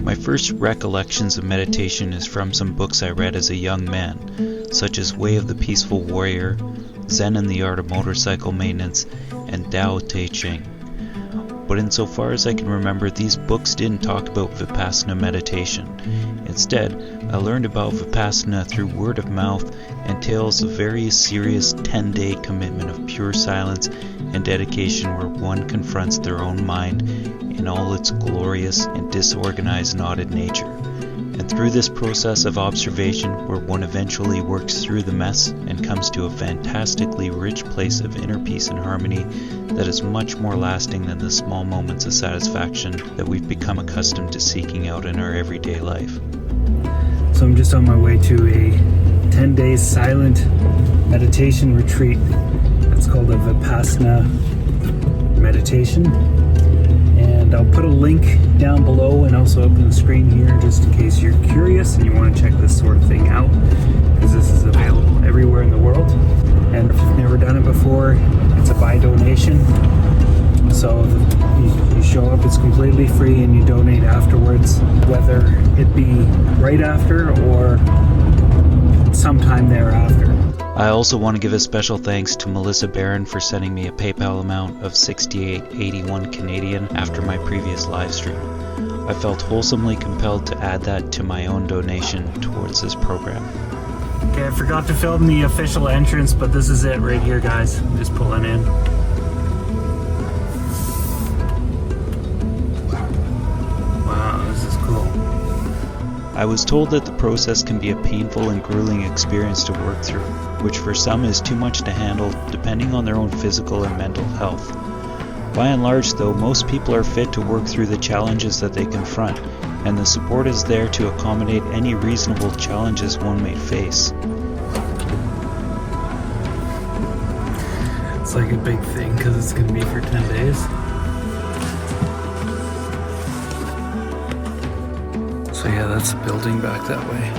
My first recollections of meditation is from some books I read as a young man, such as Way of the Peaceful Warrior, Zen and the Art of Motorcycle Maintenance, and Tao Te Ching. But insofar as I can remember, these books didn't talk about Vipassana meditation. Instead, I learned about Vipassana through word of mouth and tales of very serious 10-day commitment of pure silence and dedication where one confronts their own mind in all its glorious and disorganized knotted nature. And through this process of observation, where one eventually works through the mess and comes to a fantastically rich place of inner peace and harmony that is much more lasting than the small moments of satisfaction that we've become accustomed to seeking out in our everyday life. So I'm just on my way to a 10-day silent meditation retreat. It's called a Vipassana Meditation. And I'll put a link down below and also up on the screen here just in case you're curious and you want to check this sort of thing out, because this is available everywhere in the world. And if you've never done it before, it's a by donation. So you show up, it's completely free, and you donate afterwards, whether it be right after or sometime thereafter. I also want to give a special thanks to Melissa Barron for sending me a PayPal amount of $68.81 Canadian after my previous live stream. I felt wholesomely compelled to add that to my own donation towards this program. Okay, I forgot to film the official entrance, but this is it right here, guys. I'm just pulling in. Wow, this is cool. I was told that the process can be a painful and grueling experience to work through, which for some is too much to handle depending on their own physical and mental health. By and large, though, most people are fit to work through the challenges that they confront, and the support is there to accommodate any reasonable challenges one may face. It's like a big thing because it's going to be for 10 days. So yeah, that's the building back that way.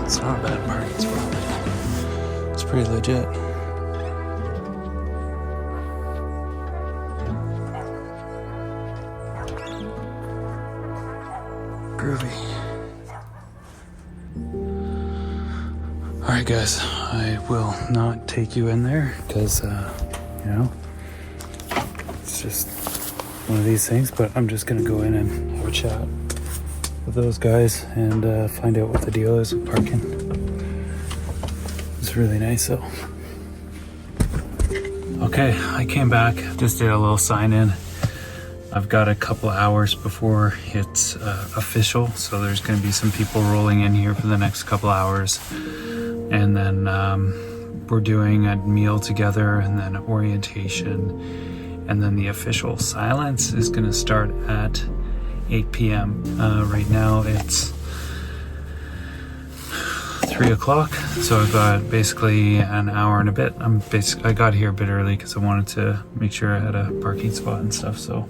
It's not a bad parking spot. It's pretty legit. Groovy. Alright guys, I will not take you in there because, it's just one of these things, but I'm just going to go in and have a chat with those guys and find out what the deal is with parking. It's really nice though. Okay, I came back, just did a little sign in. I've got a couple hours before it's official, so there's going to be some people rolling in here for the next couple hours, and then we're doing a meal together and then orientation, and then the official silence is going to start at 8 p.m. Right now it's 3 o'clock, so I've got basically an hour and a bit. I got here a bit early because I wanted to make sure I had a parking spot and stuff. So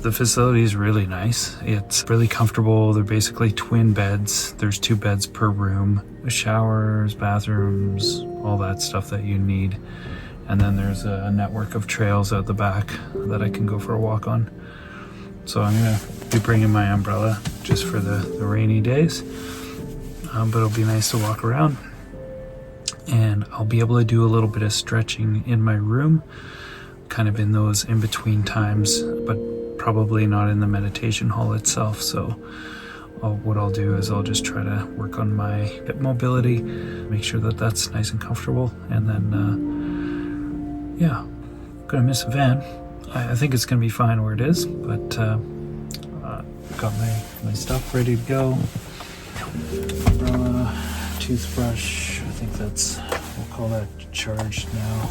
the facility is really nice. It's really comfortable. They're basically twin beds. There's 2 beds per room, showers, bathrooms, all that stuff that you need. And then there's a network of trails out the back that I can go for a walk on. So I'm gonna be bringing my umbrella just for the rainy days. But it'll be nice to walk around. And I'll be able to do a little bit of stretching in my room, kind of in those in-between times, but probably not in the meditation hall itself. So what I'll do is I'll just try to work on my hip mobility, make sure that that's nice and comfortable, and then yeah, gonna miss a van. I think it's gonna be fine where it is, but got my stuff ready to go. Toothbrush, I think we'll call that charged now.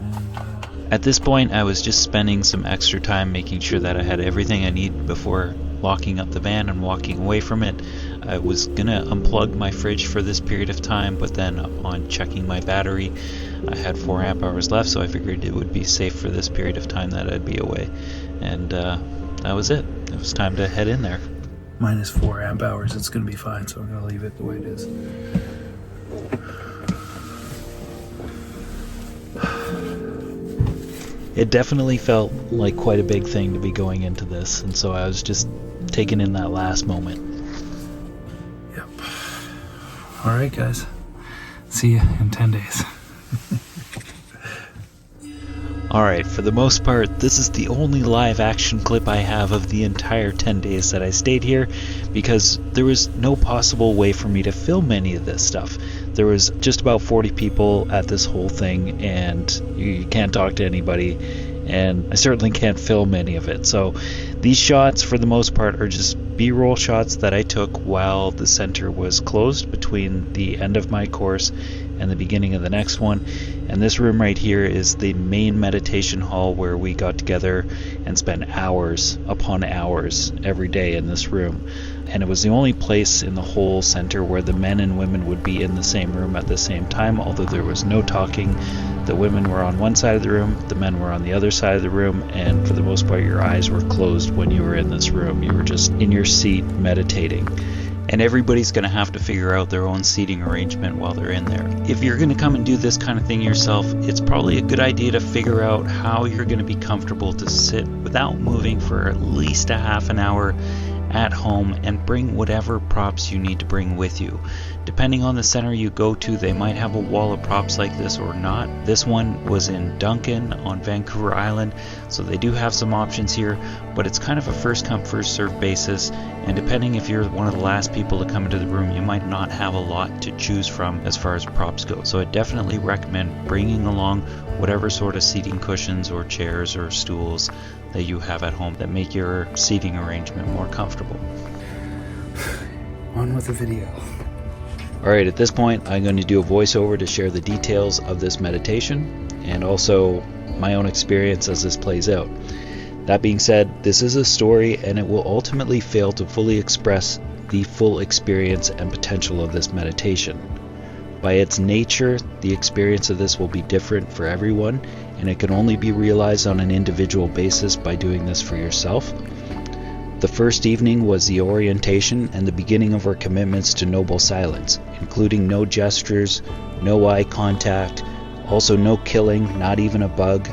And At this point, I was just spending some extra time making sure that I had everything I need before locking up the van and walking away from it. I was gonna unplug my fridge for this period of time, but then upon checking my battery, I had 4 amp hours left, so I figured it would be safe for this period of time that I'd be away. And that was it. It was time to head in there. minus 4 amp hours, it's gonna be fine, so I'm gonna leave it the way it is. It definitely felt like quite a big thing to be going into this, and so I was just taken in that last moment. Yep. All right, guys. See you in 10 days. Alright, for the most part, this is the only live action clip I have of the entire 10 days that I stayed here, because there was no possible way for me to film any of this stuff. There was just about 40 people at this whole thing, and you can't talk to anybody, and I certainly can't film any of it. So these shots, for the most part, are just B-roll shots that I took while the center was closed between the end of my course and the beginning of the next one. And this room right here is the main meditation hall, where we got together and spent hours upon hours every day in this room. And it was the only place in the whole center where the men and women would be in the same room at the same time, although there was no talking. The women were on one side of the room, the men were on the other side of the room, and for the most part your eyes were closed when you were in this room. You were just in your seat meditating. And everybody's going to have to figure out their own seating arrangement while they're in there. If you're going to come and do this kind of thing yourself, it's probably a good idea to figure out how you're going to be comfortable to sit without moving for at least a half an hour at home, and bring whatever props you need to bring with you. Depending on the center you go to, they might have a wall of props like this or not. This one was in Duncan on Vancouver Island, so they do have some options here, but it's kind of a first come first served basis, and depending if you're one of the last people to come into the room, you might not have a lot to choose from as far as props go. So I definitely recommend bringing along whatever sort of seating cushions or chairs or stools that you have at home that make your seating arrangement more comfortable. On with the video. Alright, at this point I'm going to do a voiceover to share the details of this meditation and also my own experience as this plays out. That being said, this is a story and it will ultimately fail to fully express the full experience and potential of this meditation. By its nature, the experience of this will be different for everyone, and it can only be realized on an individual basis by doing this for yourself. The first evening was the orientation and the beginning of our commitments to noble silence, including no gestures, no eye contact, also no killing, not even a bug.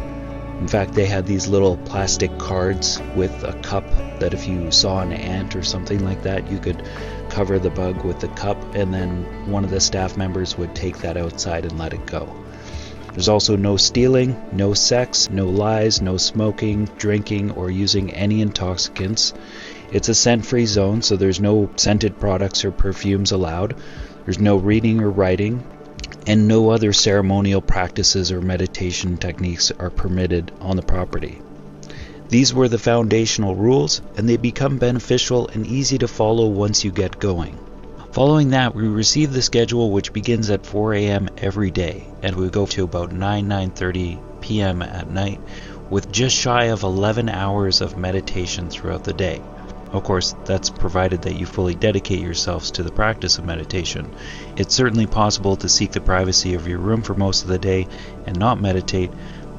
In fact, they had these little plastic cards with a cup that if you saw an ant or something like that, you could cover the bug with the cup, and then one of the staff members would take that outside and let it go. There's also no stealing, no sex, no lies, no smoking, drinking, or using any intoxicants. It's a scent-free zone, so there's no scented products or perfumes allowed. There's no reading or writing, and no other ceremonial practices or meditation techniques are permitted on the property. These were the foundational rules, and they become beneficial and easy to follow once you get going. Following that, we receive the schedule, which begins at 4 a.m. every day, and we go to about 9:30 p.m. at night, with just shy of 11 hours of meditation throughout the day. Of course, that's provided that you fully dedicate yourselves to the practice of meditation. It's certainly possible to seek the privacy of your room for most of the day and not meditate,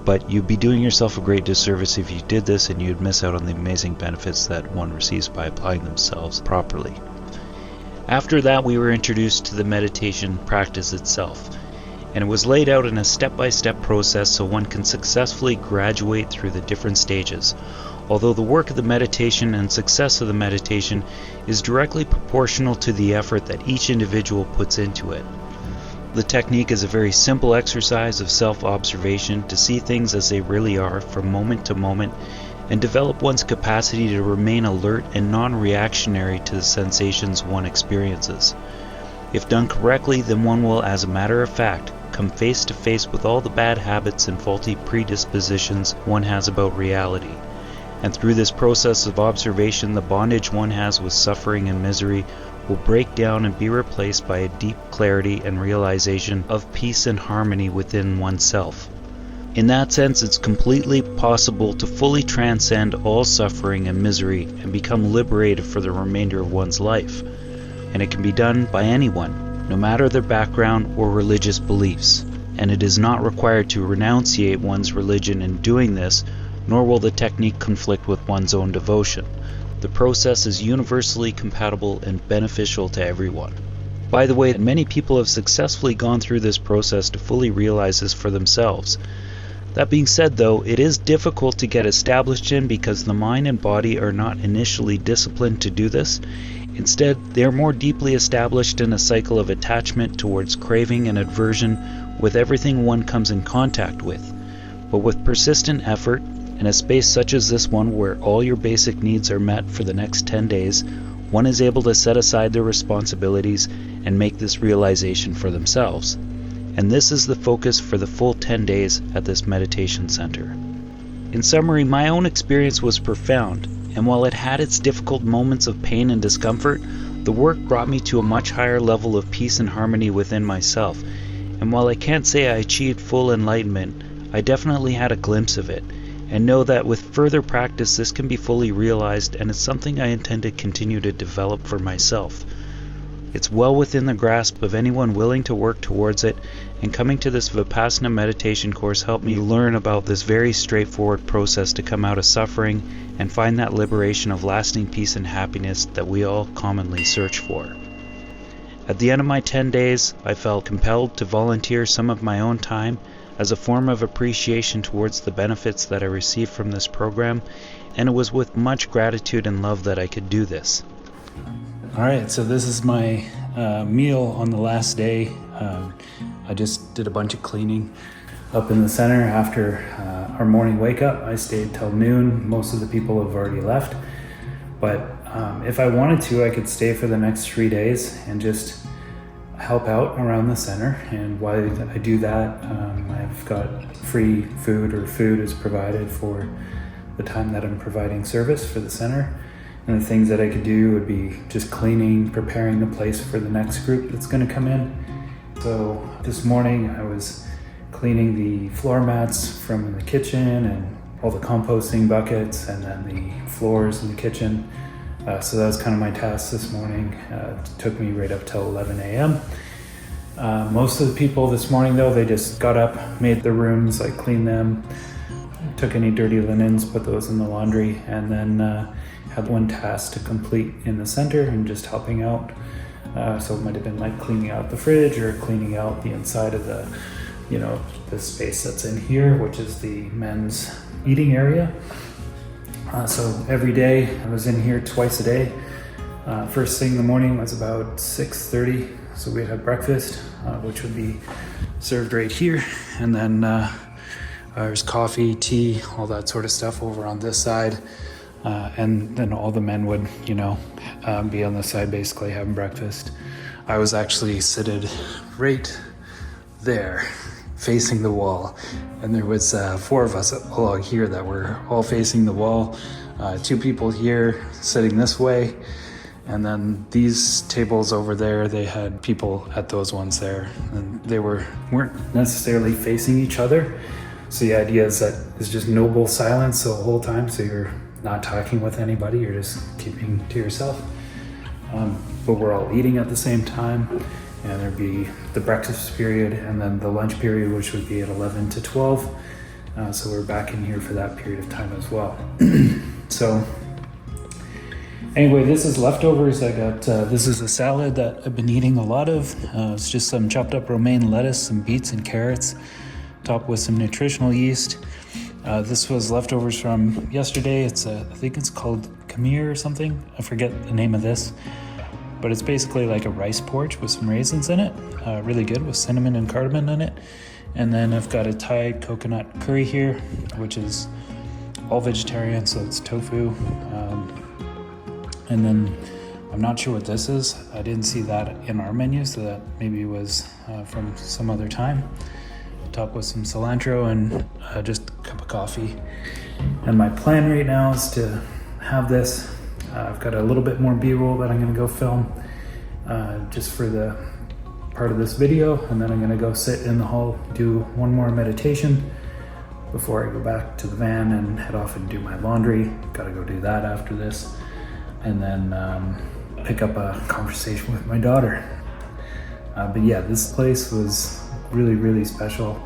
but you'd be doing yourself a great disservice if you did this, and you'd miss out on the amazing benefits that one receives by applying themselves properly. After that, we were introduced to the meditation practice itself, and it was laid out in a step-by-step process so one can successfully graduate through the different stages. Although the work of the meditation and success of the meditation is directly proportional to the effort that each individual puts into it. The technique is a very simple exercise of self-observation to see things as they really are from moment to moment, and develop one's capacity to remain alert and non-reactionary to the sensations one experiences. If done correctly, then one will, as a matter of fact, come face to face with all the bad habits and faulty predispositions one has about reality. And through this process of observation, the bondage one has with suffering and misery will break down and be replaced by a deep clarity and realization of peace and harmony within oneself. In that sense, it's completely possible to fully transcend all suffering and misery and become liberated for the remainder of one's life. And it can be done by anyone, no matter their background or religious beliefs. And it is not required to renunciate one's religion in doing this, nor will the technique conflict with one's own devotion. The process is universally compatible and beneficial to everyone. By the way, many people have successfully gone through this process to fully realize this for themselves. That being said though, it is difficult to get established in because the mind and body are not initially disciplined to do this. Instead, they are more deeply established in a cycle of attachment towards craving and aversion with everything one comes in contact with. But with persistent effort, in a space such as this one where all your basic needs are met for the next 10 days, one is able to set aside their responsibilities and make this realization for themselves. And this is the focus for the full 10 days at this meditation center. In summary, my own experience was profound, and while it had its difficult moments of pain and discomfort, the work brought me to a much higher level of peace and harmony within myself. And while I can't say I achieved full enlightenment, I definitely had a glimpse of it, and know that with further practice this can be fully realized, and it's something I intend to continue to develop for myself. It's well within the grasp of anyone willing to work towards it, and coming to this Vipassana meditation course helped me learn about this very straightforward process to come out of suffering and find that liberation of lasting peace and happiness that we all commonly search for. At the end of my 10 days, I felt compelled to volunteer some of my own time as a form of appreciation towards the benefits that I received from this program, and it was with much gratitude and love that I could do this. Alright, so this is my meal on the last day. I just did a bunch of cleaning up in the center after our morning wake up. I stayed till noon. Most of the people have already left. But if I wanted to, I could stay for the next 3 days and just help out around the center. And while I do that, I've got free food, or food is provided for the time that I'm providing service for the center. And the things that I could do would be just cleaning, preparing the place for the next group that's going to come in. So this morning I was cleaning the floor mats from the kitchen and all the composting buckets, and then the floors in the kitchen. So that was kind of my task this morning. It took me right up till 11 a.m. Most of the people this morning though, they just got up, made the rooms, like cleaned them, took any dirty linens, put those in the laundry, and then had one task to complete in the center and just helping out. So it might have been like cleaning out the fridge or cleaning out the inside of the, the space that's in here, which is the men's eating area. So every day I was in here twice a day. First thing in the morning was about 6:30. So we'd have breakfast, which would be served right here. And then there's coffee, tea, all that sort of stuff over on this side. And then all the men would, be on the side basically having breakfast. I was actually seated right there, facing the wall. And there was 4 of us along here that were all facing the wall. 2 people here sitting this way. And then these tables over there, they had people at those ones there. And they weren't necessarily facing each other. So the idea is that it's just noble silence the whole time. So you're not talking with anybody, you're just keeping to yourself. But we're all eating at the same time, and there'd be the breakfast period and then the lunch period, which would be at 11 to 12. So we're back in here for that period of time as well. So anyway, this is leftovers. I got, this is a salad that I've been eating a lot of. It's just some chopped up romaine lettuce, some beets and carrots, topped with some nutritional yeast. This was leftovers from yesterday. I think it's called Khmer or something. I forget the name of this. But it's basically like a rice porridge with some raisins in it. Really good with cinnamon and cardamom in it. And then I've got a Thai coconut curry here, which is all vegetarian, so it's tofu. And then I'm not sure what this is. I didn't see that in our menu, so that maybe was from some other time. Topped with some cilantro and just a cup of coffee. And my plan right now is to have this. I've got a little bit more B-roll that I'm going to go film just for the part of this video, and then I'm going to go sit in the hall, do one more meditation before I go back to the van and head off and do my laundry. Got to go do that after this, and then pick up a conversation with my daughter. But yeah, this place was really, really special.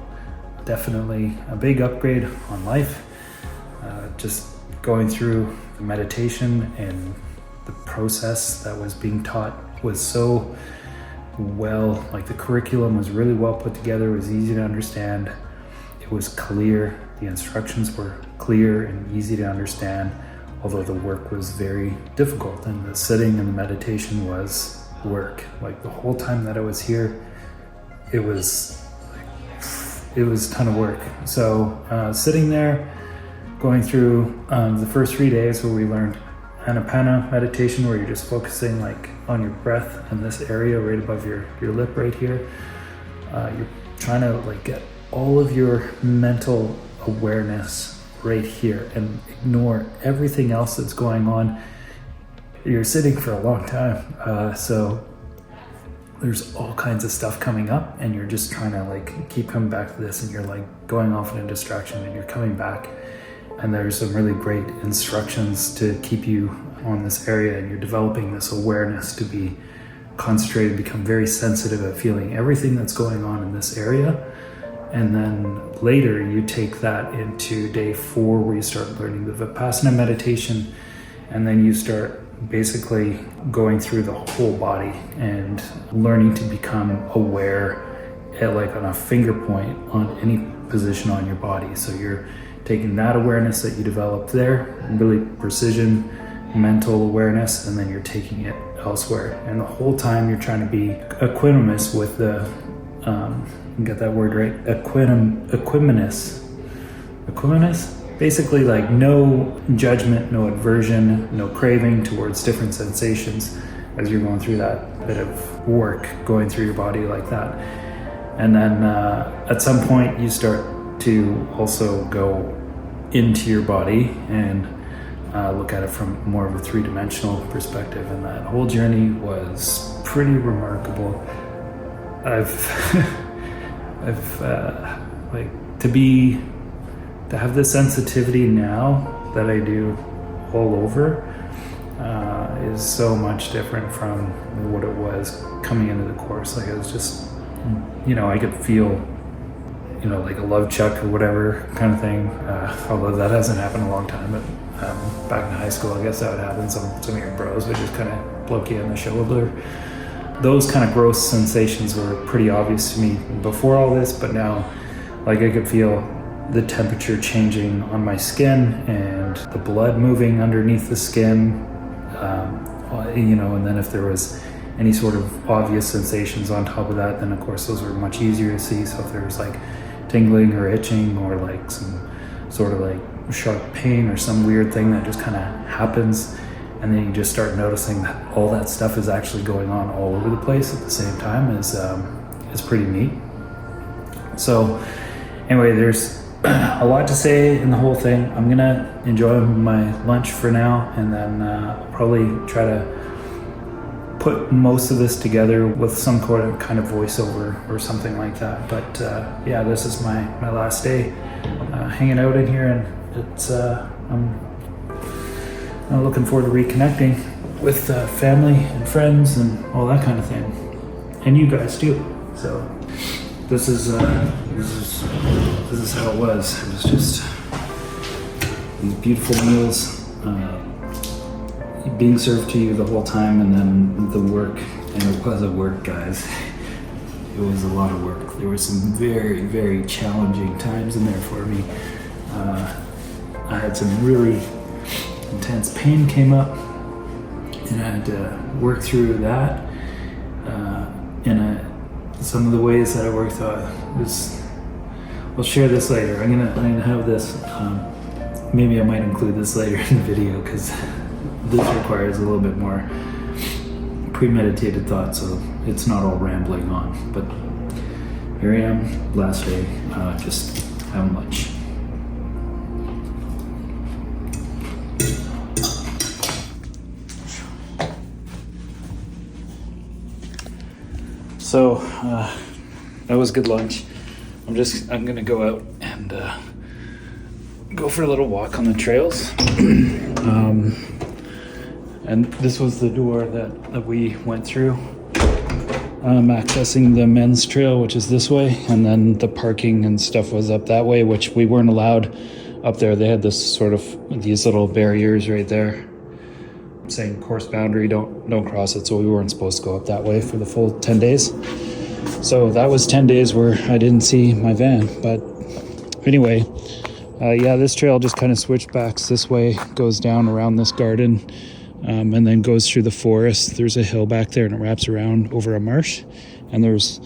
Definitely a big upgrade on life. Just going through the meditation and the process that was being taught was so well, like the curriculum was really well put together, it was easy to understand. it was clear. The instructions were clear and easy to understand, although the work was very difficult, and the sitting and the meditation was work. Like the whole time that I was here, it was a ton of work. So sitting there, going through the first 3 days where we learned Anapana meditation, where you're just focusing like on your breath in this area right above your lip right here. You're trying to like get all of your mental awareness right here and ignore everything else that's going on. You're sitting for a long time, so there's all kinds of stuff coming up, and you're just trying to like keep coming back to this, and you're like going off in a distraction, and you're coming back, and there's some really great instructions to keep you on this area, and you're developing this awareness to be concentrated, become very sensitive at feeling everything that's going on in this area. And then later you take that into day 4, where you start learning the Vipassana meditation, and then you start basically going through the whole body and learning to become aware at like on a finger point on any position on your body. So you're taking that awareness that you developed there, really precision mental awareness, and then you're taking it elsewhere. And the whole time you're trying to be equanimous with the get that word right, equanimous, basically like no judgment, no aversion, no craving towards different sensations as you're going through that bit of work, going through your body like that. And then at some point you start to also go into your body and look at it from more of a 3-dimensional perspective. And that whole journey was pretty remarkable. I've like to have this sensitivity now that I do all over is so much different from what it was coming into the course. Like it was just, I could feel, like a love chuck or whatever kind of thing. Although that hasn't happened in a long time, but back in high school, I guess that would happen. Some of your bros would just kind of poke you in the shoulder. Those kind of gross sensations were pretty obvious to me before all this, but now, like I could feel the temperature changing on my skin and the blood moving underneath the skin, and then if there was any sort of obvious sensations on top of that, then of course those were much easier to see. So if there was like tingling or itching or like some sort of like sharp pain or some weird thing that just kind of happens, and then you just start noticing that all that stuff is actually going on all over the place at the same time is pretty neat. So anyway, there's a lot to say in the whole thing. I'm gonna enjoy my lunch for now, and then I'll probably try to put most of this together with some kind of voiceover or something like that. But this is my last day hanging out in here, and it's I'm looking forward to reconnecting with family and friends and all that kind of thing, and you guys too. So this is how it was. It was just these beautiful meals being served to you the whole time, and then the work. And it was a work, guys. It was a lot of work. There were some very, very challenging times in there for me. I had some really intense pain came up, and I had to work through that. Some of the ways that I worked through was, I'll share this later. I'm gonna have this. Maybe I might include this later in the video, because this requires a little bit more premeditated thought, so it's not all rambling on. But here I am, last day, just having lunch. So that was good lunch. I'm gonna go out and go for a little walk on the trails. And this was the door that we went through. I'm accessing the men's trail, which is this way, and then the parking and stuff was up that way, which we weren't allowed up there. They had these little barriers right there saying course boundary, don't cross it, so we weren't supposed to go up that way for the full 10 days. So that was 10 days where I didn't see my van, but Anyway, yeah, this trail just kind of switchbacks this way, goes down around this garden, and then goes through the forest. There's a hill back there and it wraps around over a marsh, and there's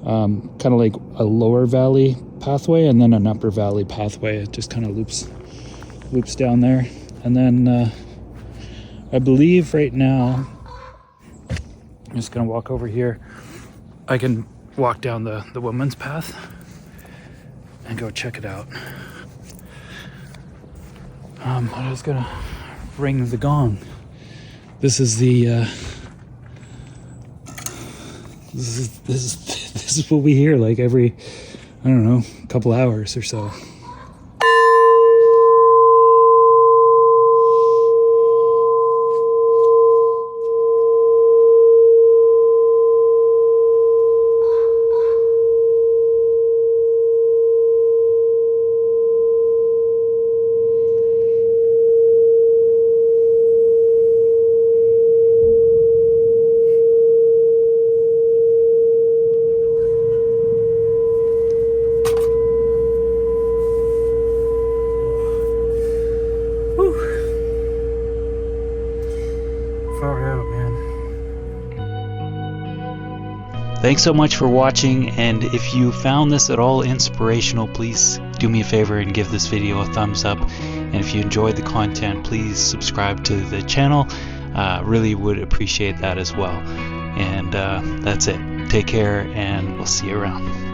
kind of like a lower valley pathway and then an upper valley pathway. It just kind of loops down there. And then I believe right now, I'm just gonna walk over here. I can walk down the woman's path and go check it out. I was gonna ring the gong. This is the this is what we hear like every, I don't know, couple hours or so. Thanks so much for watching, and if you found this at all inspirational, please do me a favor and give this video a thumbs up. And if you enjoyed the content, please subscribe to the channel. Really would appreciate that as well. And that's it. Take care, and we'll see you around.